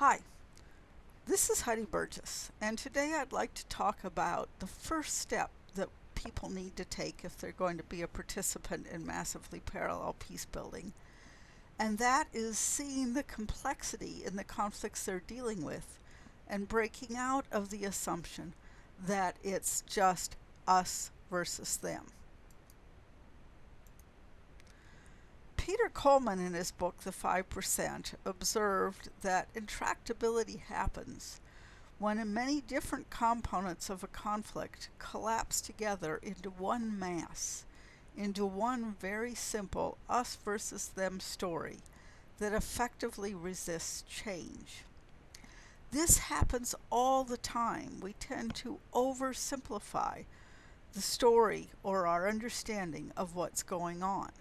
Hi, this is Heidi Burgess, and today I'd like to talk about the first step that people need to take if they're going to be a participant in massively parallel peace building, and that is seeing the complexity in the conflicts they're dealing with and breaking out of the assumption that it's just us versus them. Peter Coleman, in his book The 5%, observed that intractability happens when many different components of a conflict collapse together into one mass, into one very simple us versus them story that effectively resists change. This happens all the time. We tend to oversimplify the story or our understanding of what's going on.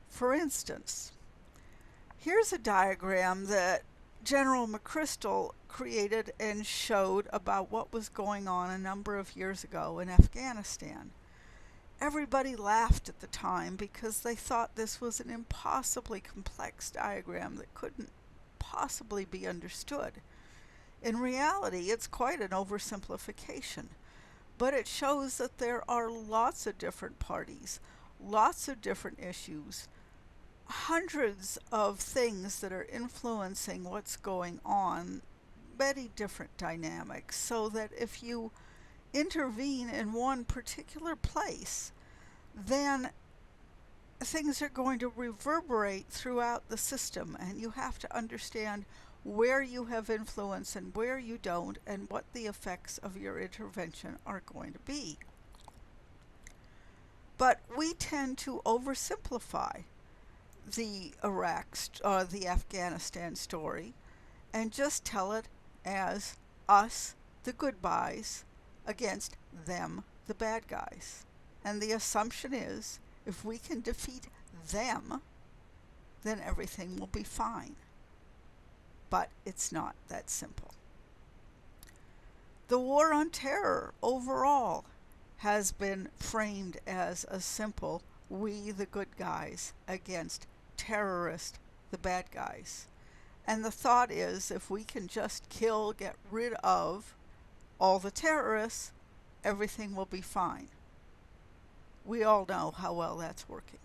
For instance, here's a diagram that General McChrystal created and showed about what was going on a number of years ago in Afghanistan. Everybody laughed at the time because they thought this was an impossibly complex diagram that couldn't possibly be understood. In reality, it's quite an oversimplification, but it shows that there are lots of different parties, lots of different issues, hundreds of things that are influencing what's going on, many different dynamics, so that if you intervene in one particular place, then things are going to reverberate throughout the system, and you have to understand where you have influence and where you don't, and what the effects of your intervention are going to be. But we tend to oversimplify the the Afghanistan story, and just tell it as us, the good guys, against them, the bad guys. And the assumption is, if we can defeat them, then everything will be fine. But it's not that simple. The war on terror overall has been framed as a simple we the good guys against terrorists, the bad guys. And the thought is, if we can just get rid of all the terrorists, everything will be fine. We all know how well that's working.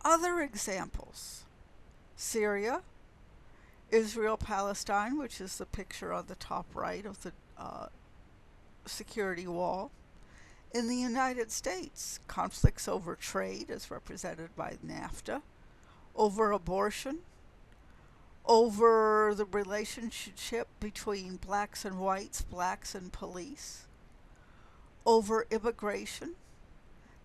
Other examples: Syria, Israel, Palestine, which is the picture on the top right of the security wall. In the United States, conflicts over trade, as represented by NAFTA, over abortion, over the relationship between blacks and whites, blacks and police, over immigration.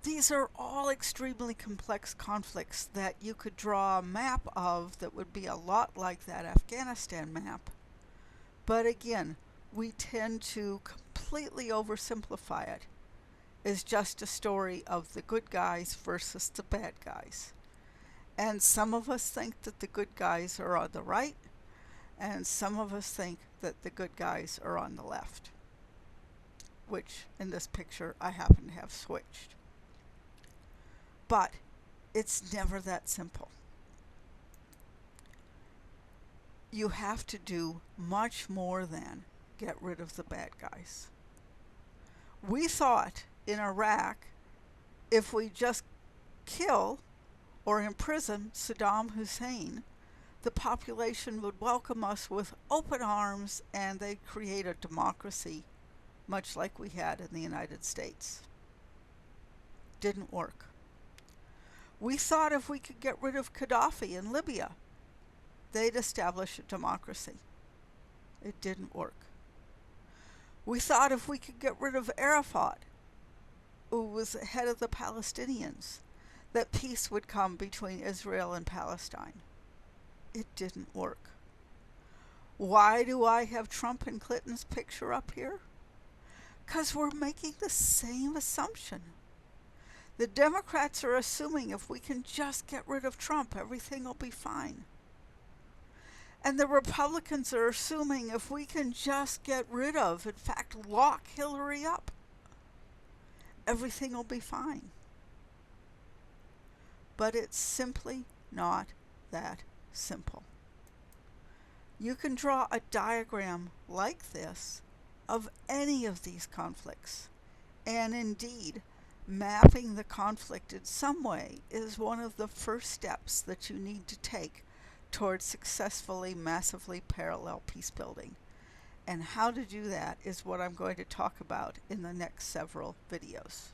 These are all extremely complex conflicts that you could draw a map of that would be a lot like that Afghanistan map. But again, we tend to completely oversimplify it as just a story of the good guys versus the bad guys. And some of us think that the good guys are on the right, and some of us think that the good guys are on the left, which in this picture I happen to have switched. But it's never that simple. You have to do much more than get rid of the bad guys. We thought in Iraq, if we just kill or imprison Saddam Hussein, the population would welcome us with open arms and they'd create a democracy much like we had in the United States. Didn't work. We thought if we could get rid of Gaddafi in Libya, they'd establish a democracy. It didn't work. We thought if we could get rid of Arafat, who was head of the Palestinians, that peace would come between Israel and Palestine. It didn't work. Why do I have Trump and Clinton's picture up here? Because we're making the same assumption. The Democrats are assuming if we can just get rid of Trump, everything will be fine. And the Republicans are assuming if we can just get rid of, in fact, lock Hillary up, everything will be fine. But it's simply not that simple. You can draw a diagram like this of any of these conflicts. And indeed, mapping the conflict in some way is one of the first steps that you need to take towards successfully massively parallel peace building. And how to do that is what I'm going to talk about in the next several videos.